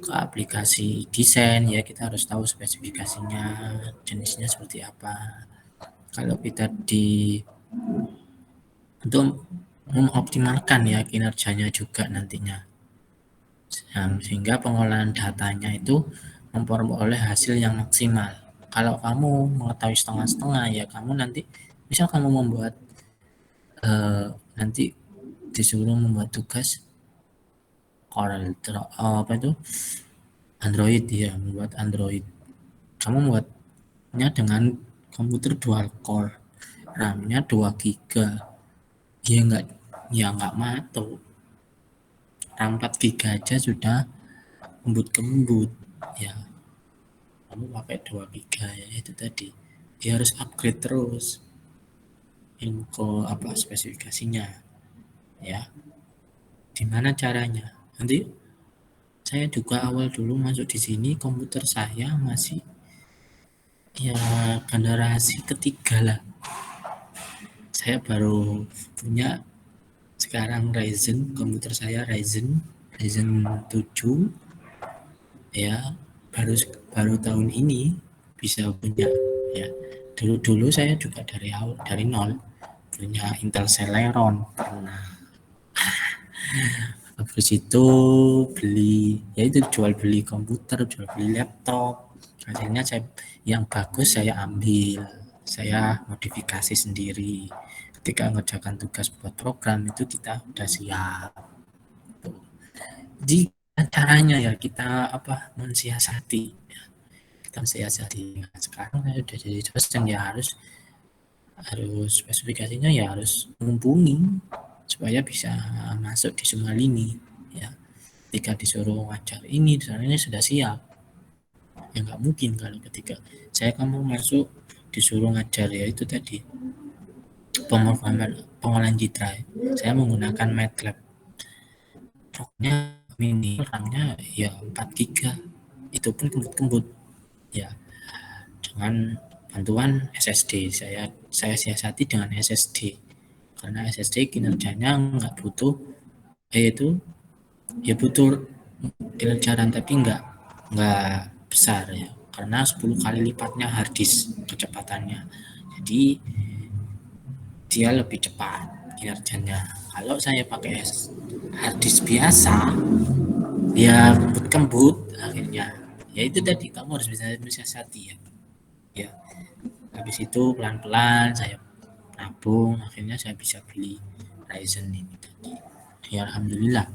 Ke aplikasi desain ya kita harus tahu spesifikasinya, jenisnya seperti apa. Kalau kita untuk mengoptimalkan ya kinerjanya juga nantinya, sehingga pengolahan datanya itu memperoleh hasil yang maksimal. Kalau kamu mengetahui setengah-setengah ya kamu nanti misal kamu membuat nanti disuruh membuat tugas Corel apa itu Android ya, membuat Android, kamu membuatnya dengan komputer dual core, RAM-nya 2 GB ya nggak matu. RAM 4 GB aja sudah kembut ya, kamu pakai 2 GB ya, itu tadi dia harus upgrade terus info apa spesifikasinya ya. Gimana caranya? Nanti saya juga awal dulu masuk di sini komputer saya masih ya generasi ketiga lah. Saya baru punya sekarang Ryzen, komputer saya Ryzen 7 ya, baru tahun ini bisa punya ya. Dulu saya juga dari nol punya Intel Celeron pernah. Habis itu beli ya itu jual beli komputer, jual beli laptop. Akhirnya yang bagus saya ambil, saya modifikasi sendiri. Ketika mengerjakan tugas buat program itu kita udah siap. Jadi caranya ya kita mensiasati kita mensiasati. Nah, sekarang saya udah jadi dosen ya harus spesifikasinya ya harus mumpuni supaya bisa masuk di semua lini ya. Ketika disuruh ngajar ini ini sudah siap ya, nggak mungkin kalau ketika kamu masuk disuruh ngajar ya itu tadi pengolahan citra, saya menggunakan MATLAB, roknya mini, RAM-nya ya 4 GB, itu pun kembut-kembut ya, dengan bantuan SSD. Saya siasati dengan SSD karena SSD kinerjanya nggak butuh itu ya butuh kinerja tapi nggak besar ya, karena 10 kali lipatnya hard disk kecepatannya, jadi dia lebih cepat kinerjanya. Kalau saya pakai hard disk biasa ya kembut akhirnya. Ya itu tadi, kamu harus bisa mensiasati ya. Habis itu pelan-pelan saya nabung, akhirnya saya bisa beli Ryzen ini tadi. Ya alhamdulillah.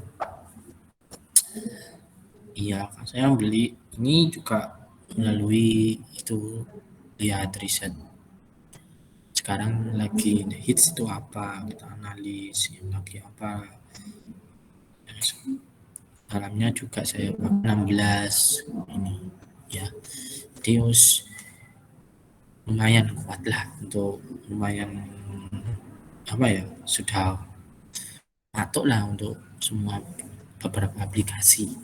Iya, saya beli ini juga melalui itu lihat riset. Sekarang lagi hits itu apa, kita analis yang lagi apa. Dalamnya juga saya 16 ini ya. Terus lumayan kuat lah, untuk lumayan apa ya, sudah patut lah untuk semua beberapa aplikasi.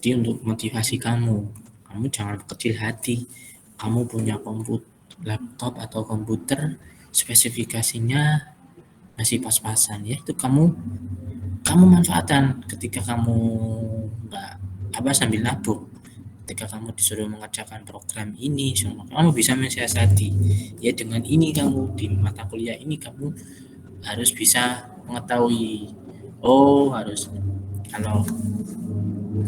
Jadi untuk motivasi kamu jangan kecil hati. Kamu punya laptop atau komputer spesifikasinya masih pas-pasan ya, itu kamu manfaatkan ketika kamu nggak sambil nabung. Ketika kamu disuruh mengerjakan program ini, kamu bisa mensiasati ya, dengan ini kamu di mata kuliah ini kamu harus bisa mengetahui, harus kalau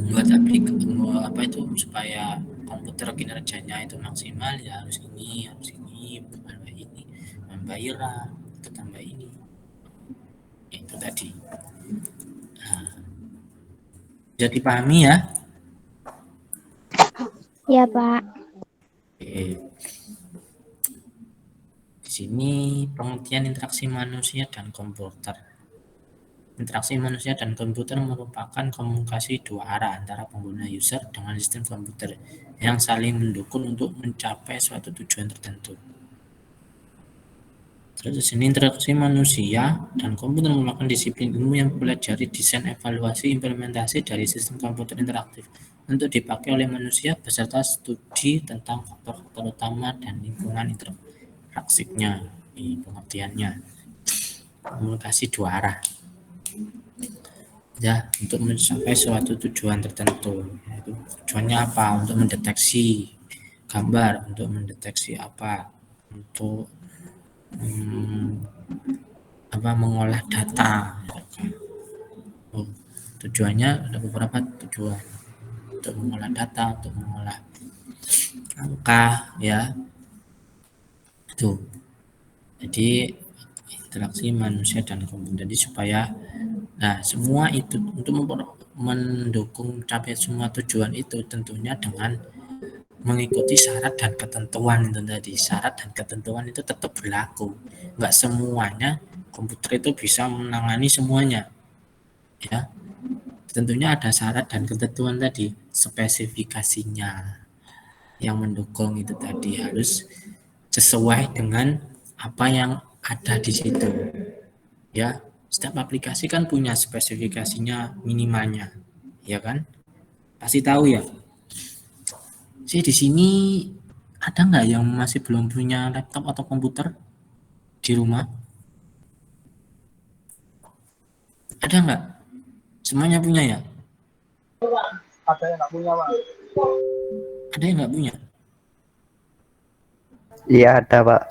buat apa itu supaya komputer kinerjanya itu maksimal ya harus ini tambah RAM, tambah ini, itu tadi. Nah, jadi dipahami ya? Ya, Pak. Oke. Di sini pengertian interaksi manusia dan komputer. Interaksi manusia dan komputer merupakan komunikasi dua arah antara pengguna user dengan sistem komputer yang saling mendukung untuk mencapai suatu tujuan tertentu. Terus di sini interaksi manusia dan komputer merupakan disiplin ilmu yang mempelajari desain, evaluasi, implementasi dari sistem komputer interaktif untuk dipakai oleh manusia beserta studi tentang faktor-faktor utama dan lingkungan interaksinya. Ini pengertiannya. Komunikasi dua arah. Ya, untuk mencapai suatu tujuan tertentu. Yaitu tujuannya apa? Untuk mendeteksi gambar, untuk mendeteksi apa? Untuk mengolah data. Tujuannya ada beberapa tujuan, untuk mengolah data, untuk mengolah angka ya, itu. Jadi interaksi manusia dan komputer, jadi supaya semua itu untuk mendukung capai semua tujuan itu tentunya dengan mengikuti syarat dan ketentuan itu tadi. Syarat dan ketentuan itu tetap berlaku. Enggak semuanya komputer itu bisa menangani semuanya. Ya. Tentunya ada syarat dan ketentuan tadi, spesifikasinya yang mendukung itu tadi harus sesuai dengan apa yang ada di situ. Ya, setiap aplikasi kan punya spesifikasinya minimalnya. Ya kan? Pasti tahu ya. Sih di sini ada nggak yang masih belum punya laptop atau komputer di rumah? Ada nggak? Semuanya punya ya? Ada yang nggak punya, Pak. Ada yang nggak punya? Iya ada Pak.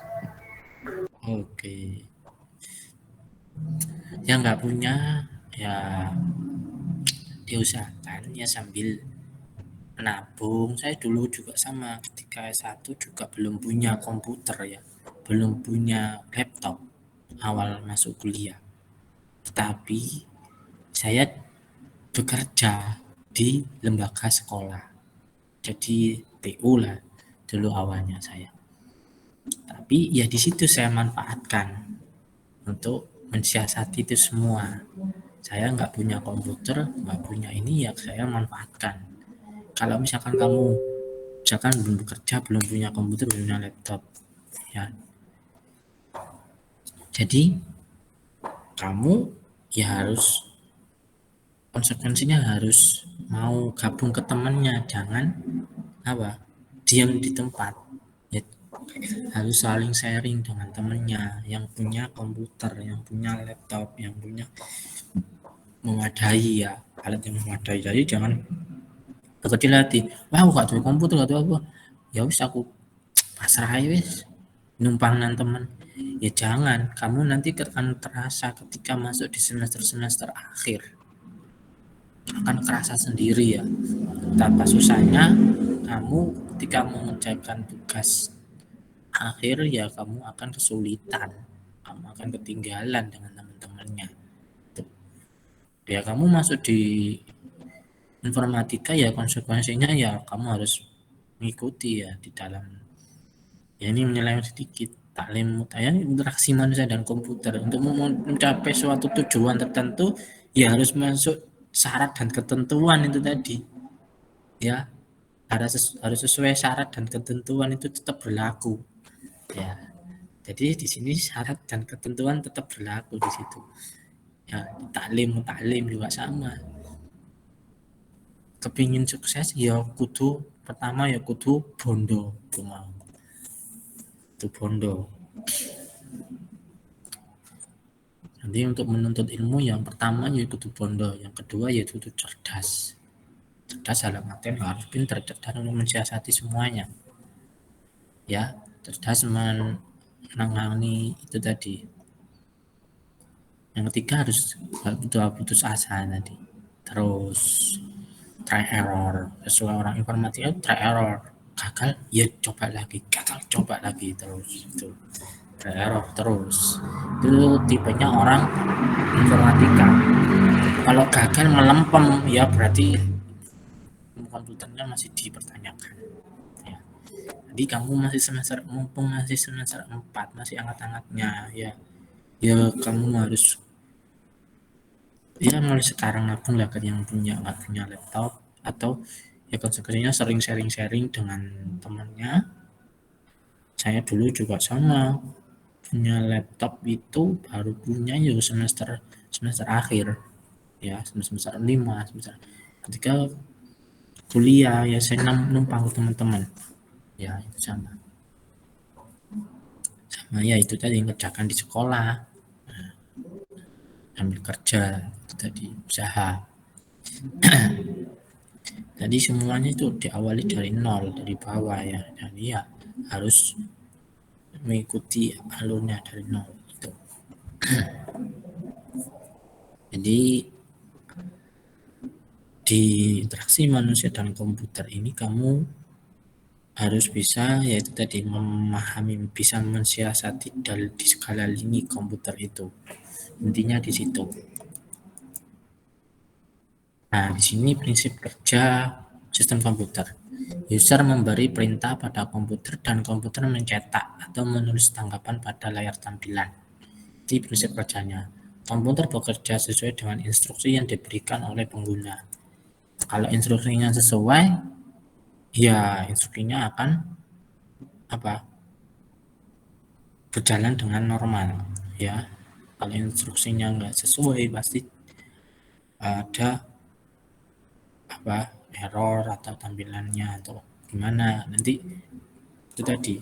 Oke. Yang nggak punya ya diusahakan ya sambil menabung. Saya dulu juga sama, ketika S1 juga belum punya komputer ya, belum punya laptop awal masuk kuliah. Tetapi saya bekerja di lembaga sekolah jadi TU lah dulu awalnya saya. Tapi ya di situ saya manfaatkan untuk mensiasati itu semua. Saya nggak punya komputer, nggak punya ini, ya saya manfaatkan. Kalau misalkan kamu belum bekerja, belum punya komputer, belum punya laptop, ya, jadi kamu ya harus, konsekuensinya harus mau gabung ke temannya, jangan diam di tempat. Ya, harus saling sharing dengan temannya yang punya komputer, yang punya laptop, yang punya memadai, ya, alat yang memadai. Jadi jangan berkecil hati, wah aku gak tuh komputer, gak tuh apa, ya wis aku pasrah aja wis, numpang nang teman. Ya jangan, kamu nanti akan terasa ketika masuk di semester akhir, akan kerasa sendiri ya betapa susahnya kamu ketika mengerjakan tugas akhir. Ya kamu akan kesulitan, kamu akan ketinggalan dengan teman-temannya. Ya kamu masuk di informatika, ya konsekuensinya ya kamu harus mengikuti ya di dalam, ya ini menyeleweng sedikit, taklim mutayyan, interaksi manusia dan komputer. Untuk mencapai suatu tujuan tertentu ya harus masuk syarat dan ketentuan itu tadi, ya harus sesuai syarat dan ketentuan itu tetap berlaku, ya. Jadi di sini syarat dan ketentuan tetap berlaku di situ. Ya taklim juga sama. Kepingin sukses ya kudu pertama ya kudu bondo, itu bondo. Nanti untuk menuntut ilmu yang pertama ya kudu bondo, yang kedua ya kudu cerdas dalam artian harus pintar, cerdas untuk mensiasati semuanya, ya, cerdas menangani itu tadi. Yang ketiga harus putus asa tadi, terus try error. Sesuai orang informatika, try error, gagal ya coba lagi, terus itu try error terus. Itu tipenya orang informatika. Kalau gagal melempem ya berarti komputernya masih dipertanyakan, ya. Jadi kamu mumpung masih semester 4, masih hangat-hangatnya, ya kamu harus ya mulai sekarang nabung lah ke yang nggak punya laptop, atau ya konsekuensinya sering sharing dengan temannya. Saya dulu juga sama, punya laptop itu baru punya ya semester akhir, ya semester 5, ketika kuliah ya saya numpang ke teman-teman, ya itu sama ya itu tadi, ngerjakan di sekolah, ambil kerja itu tadi, usaha. Jadi semuanya itu diawali dari nol, dari bawah ya. Jadi ya harus mengikuti alurnya dari nol gitu. Jadi di interaksi manusia dan komputer ini kamu harus bisa, yaitu tadi, memahami, bisa mensiasati di skala lini komputer itu. Intinya di situ. Nah, di sini prinsip kerja sistem komputer. User memberi perintah pada komputer dan komputer mencetak atau menulis tanggapan pada layar tampilan. Di prinsip kerjanya, komputer bekerja sesuai dengan instruksi yang diberikan oleh pengguna. Kalau instruksinya sesuai, ya instruksinya akan berjalan dengan normal, ya. Kalau instruksinya nggak sesuai, pasti ada error atau tampilannya atau gimana nanti itu tadi.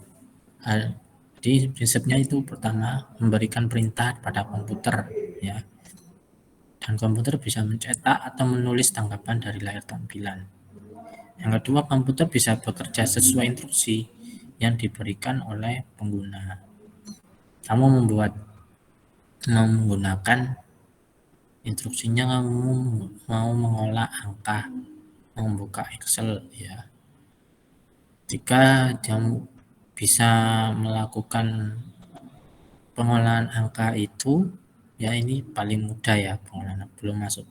Jadi prinsipnya itu pertama memberikan perintah pada komputer, ya, dan komputer bisa mencetak atau menulis tanggapan dari layar tampilan. Yang kedua, komputer bisa bekerja sesuai instruksi yang diberikan oleh pengguna. Kamu menggunakan instruksinya, kamu mau mengolah angka, membuka Excel, ya. Jika kamu bisa melakukan pengolahan angka itu, ya ini paling mudah ya pengolahan, belum masuk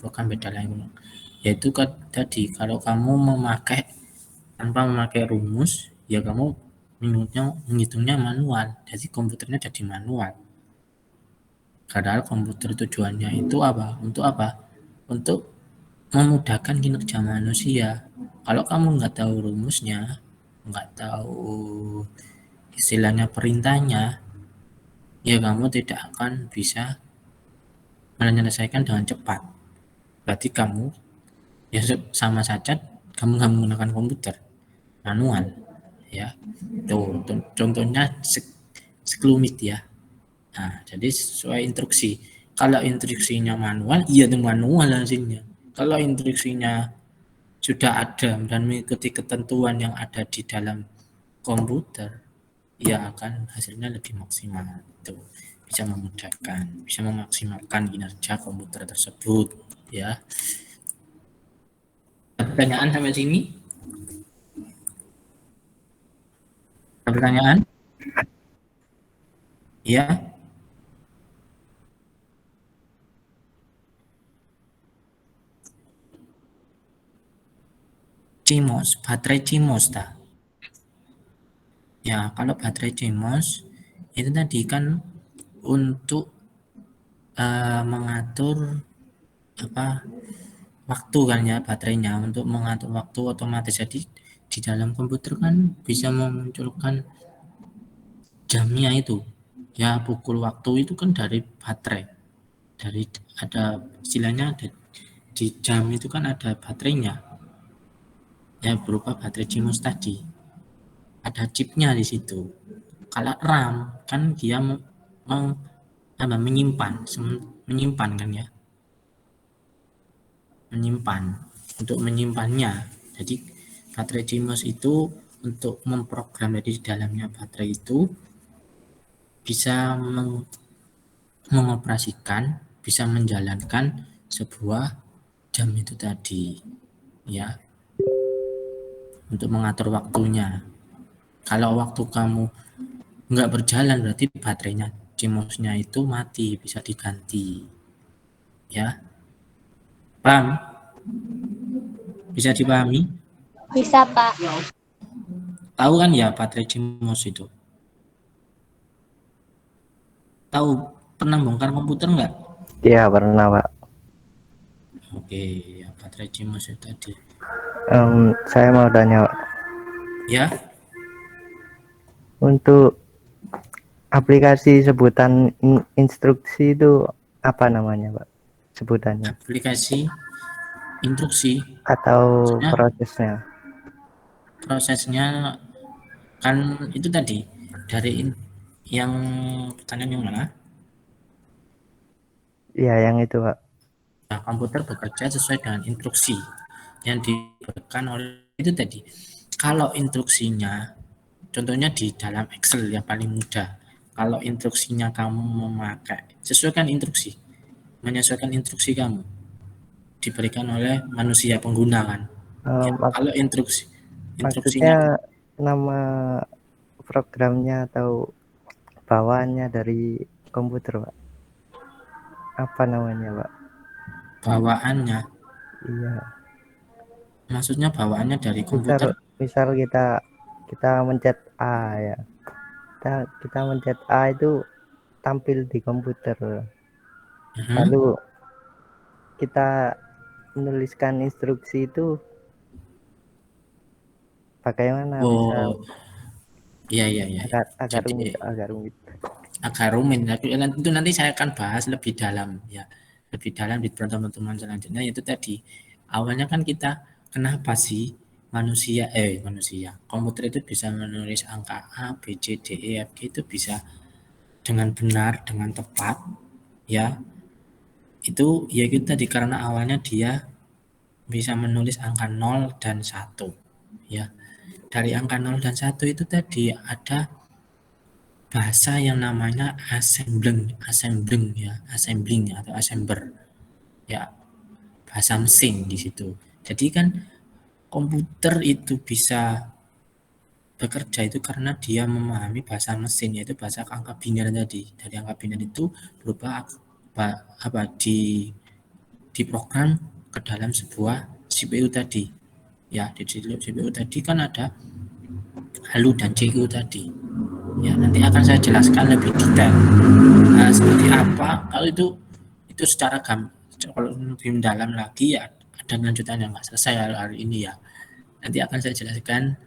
program beda lagi. Yaitu tadi kalau kamu tanpa memakai rumus, ya kamu menghitungnya manual. Jadi komputernya jadi manual. Padahal komputer tujuannya itu apa? Untuk apa? Untuk memudahkan kinerja manusia. Kalau kamu nggak tahu rumusnya, nggak tahu istilahnya perintahnya, ya kamu tidak akan bisa menyelesaikan dengan cepat. Berarti kamu ya sama saja kamu nggak menggunakan komputer manual, ya. Tuh, contohnya sekelumit ya. Nah, jadi sesuai instruksi. Kalau instruksinya manual, iya itu manual hasilnya. Kalau instruksinya sudah ada dan mengikuti ketentuan yang ada di dalam komputer, ya akan hasilnya lebih maksimal. Itu bisa memudahkan, bisa memaksimalkan kinerja komputer tersebut, ya. Pertanyaan sampai sini? Pertanyaan? Ya. CMOS, baterai CMOS ta. Ya, kalau baterai CMOS itu tadi kan untuk mengatur waktu kan ya, baterainya untuk mengatur waktu otomatis. Jadi di dalam komputer kan bisa memunculkan jamnya itu. Ya, pukul waktu itu kan dari baterai. Dari ada istilahnya di jam itu kan ada baterainya. Ya, berupa baterai CMOS tadi. Ada chipnya di situ. Kalau RAM kan dia menyimpan kan ya, untuk menyimpannya. Jadi baterai CMOS itu untuk memprogram, jadi di dalamnya baterai itu bisa mengoperasikan, bisa menjalankan sebuah jam itu tadi, ya, untuk mengatur waktunya. Kalau waktu kamu nggak berjalan berarti baterainya CMOS-nya itu mati, bisa diganti, ya. Paham? Bisa dipahami? Bisa, Pak. Tahu kan ya baterai CMOS itu? Tahu, pernah bongkar komputer nggak? Iya pernah Pak. Oke, ya baterai CMOS itu tadi. Saya mau tanya Pak, Ya, untuk aplikasi sebutan instruksi itu apa namanya Pak? Sebutannya aplikasi instruksi atau maksudnya prosesnya? prosesnya kan itu tadi dari yang pertanyaan yang mana? Iya yang itu Pak. Nah, komputer bekerja sesuai dengan instruksi yang diberikan oleh itu tadi. Kalau instruksinya, contohnya di dalam Excel yang paling mudah. Kalau instruksinya kamu memakai, menyesuaikan instruksi kamu diberikan oleh manusia pengguna kan. Ya, kalau instruksinya Maksudnya nama programnya atau bawaannya dari komputer Pak? Apa namanya Pak? bawaannya, Iya. maksudnya bawaannya dari Misal, komputer. misal kita mencet A ya. Kita mencet A itu tampil di komputer. Lalu kita menuliskan instruksi itu bagaimana bisa Oh, iya iya iya. agak Jadi rumit. agak rumit, tapi itu nanti saya akan bahas lebih dalam ya, lebih dalam di pertemuan selanjutnya. Itu tadi awalnya kan kita kenapa sih manusia komputer itu bisa menulis angka A B C D E F G itu bisa dengan benar, dengan tepat, ya. Itu ya itu tadi karena awalnya dia bisa menulis angka 0 dan 1, ya. Dari angka 0 dan 1 itu tadi ada bahasa yang namanya assembling ya, atau assembler. Ya, bahasa mesin di situ. Jadi kan komputer itu bisa bekerja itu karena dia memahami bahasa mesin, yaitu bahasa angka biner tadi. Dari angka biner itu berupa di program ke dalam sebuah CPU tadi. Ya, di CPU tadi kan ada halu dan CU tadi. Ya, nanti akan saya jelaskan lebih detail. Nah, seperti apa? Kalau itu secara kalau lebih dalam lagi ya ada lanjutan yang nggak selesai hari ini ya. Nanti akan saya jelaskan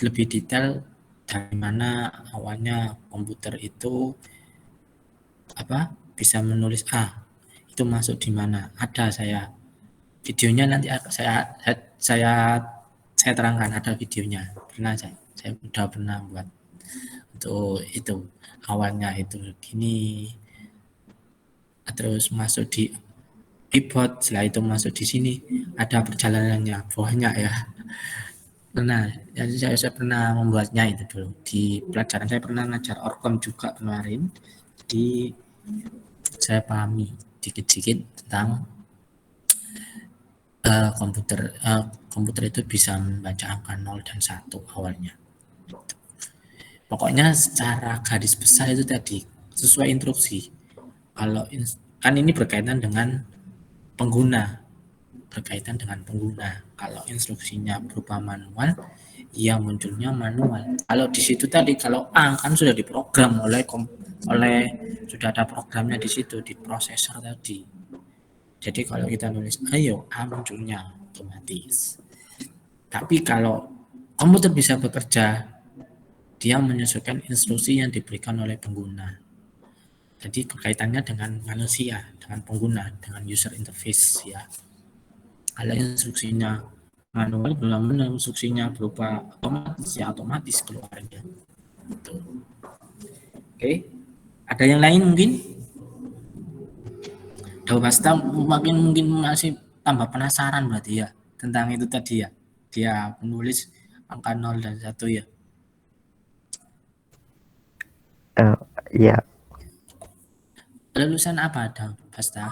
lebih detail dari mana awalnya komputer itu bisa menulis itu masuk di mana. Ada saya videonya nanti saya terangkan, ada videonya. Pernah saya sudah pernah buat untuk itu awalnya itu gini, terus masuk di keyboard, setelah itu masuk di sini ada perjalanannya banyak ya. Pernah, jadi saya pernah membuatnya itu dulu di pelajaran. Saya pernah ngajar Orcom juga kemarin, jadi saya pahami dikit-dikit tentang komputer itu bisa membaca angka 0 dan 1 awalnya. Pokoknya secara garis besar itu tadi sesuai instruksi. Kalau kan ini berkaitan dengan pengguna, Kalau instruksinya berupa manual, ya munculnya manual. Kalau di situ tadi, kalau A kan sudah diprogram oleh sudah ada programnya di situ di prosesor tadi. Jadi kalau kita nulis ayo A munculnya otomatis. Tapi kalau komputer bisa bekerja, dia menyesuaikan instruksi yang diberikan oleh pengguna. Jadi kaitannya dengan manusia, dengan pengguna, dengan user interface ya. Kalau instruksinya manual, benar-benar instruksinya berupa otomatis ya otomatis keluarnya. Gitu. Oke, ada yang lain mungkin? Pasta mungkin masih tambah penasaran berarti ya tentang itu tadi ya. Dia menulis angka 0 dan 1 ya. Ya, Lulusan apa ada Pasta?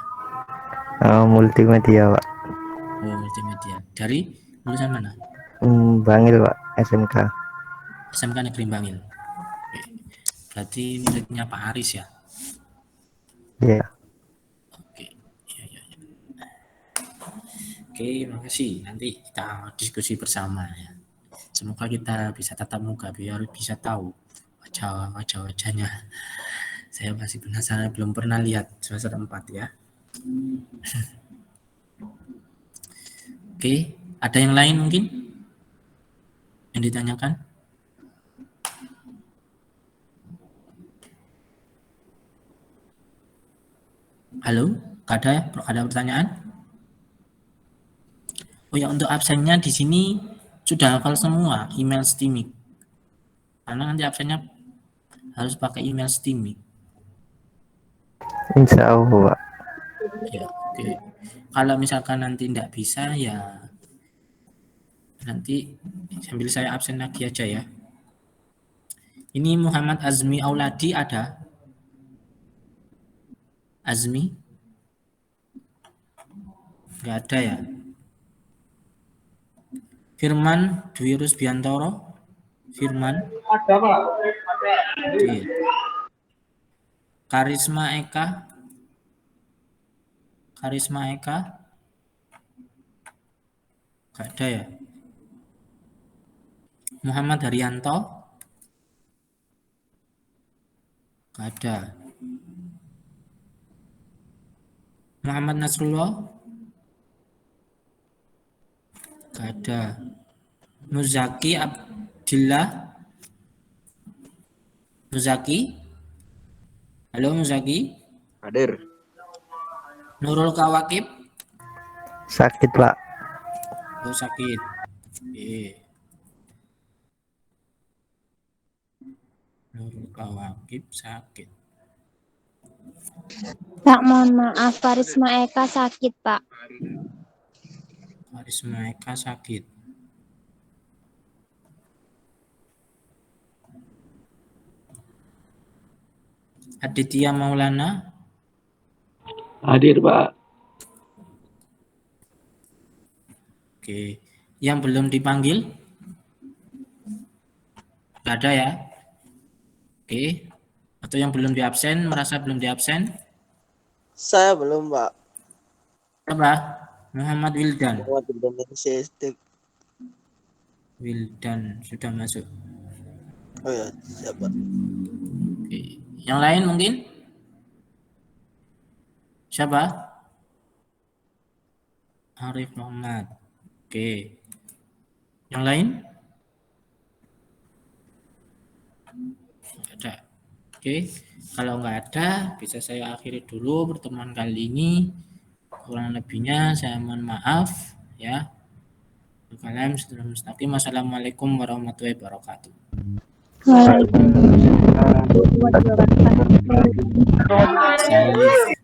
multimedia Pak. Oh, multimedia. Dari lulusan mana? Bangil Pak, SMK. SMK Negeri Bangil. Oke. Berarti muridnya Pak Aris ya? Ya. Oke. Ya. Oke, makasih. Nanti kita diskusi bersama ya. Semoga kita bisa tatap muka biar bisa tahu wajah-wajahnya. Saya masih penasaran, belum pernah lihat semester 4 ya. Oke, ada yang lain mungkin yang ditanyakan? Halo, ada pertanyaan? Oh ya, untuk absennya di sini sudah hafal semua email Steamik. Karena nanti absennya harus pakai email Steamik. Insya Allah Pak. Ya, oke. Kalau misalkan nanti tidak bisa ya nanti sambil saya absen lagi aja ya. Ini Muhammad Azmi Auladi ada? Azmi? Enggak ada ya? Firman Dwi Rusbiantoro? Firman? Ada Pak. Oke. Karisma Eka? Enggak ada ya? Muhammad Haryanto? Enggak ada. Muhammad Nasrullah? Enggak ada. Nuzaki Abdillah? Nuzaki? Halo Nuzaki? Hadir. Nurul Kawakib? Sakit Pak. Oh sakit. Nurul Kawakib sakit. Pak, mohon maaf, Karisma Eka sakit, Pak. Karisma Eka sakit. Aditya Maulana? Hadir Pak. Oke. Yang belum dipanggil? Nggak ada ya? Oke. Atau yang belum diabsen, merasa belum diabsen? Saya belum, Pak. Siapa? Muhammad Wildan. Muhammad Wildan SD. Wildan sudah masuk. Oh ya, siapa? Oke. Yang lain mungkin? Siapa? Arif Muhammad. Oke. Yang lain? Nggak ada. Oke. Kalau nggak ada, bisa saya akhiri dulu pertemuan kali ini. Kurang lebihnya saya mohon maaf ya. Assalamualaikum warahmatullahi wabarakatuh. Waalaikumsalam warahmatullahi wabarakatuh. Salih.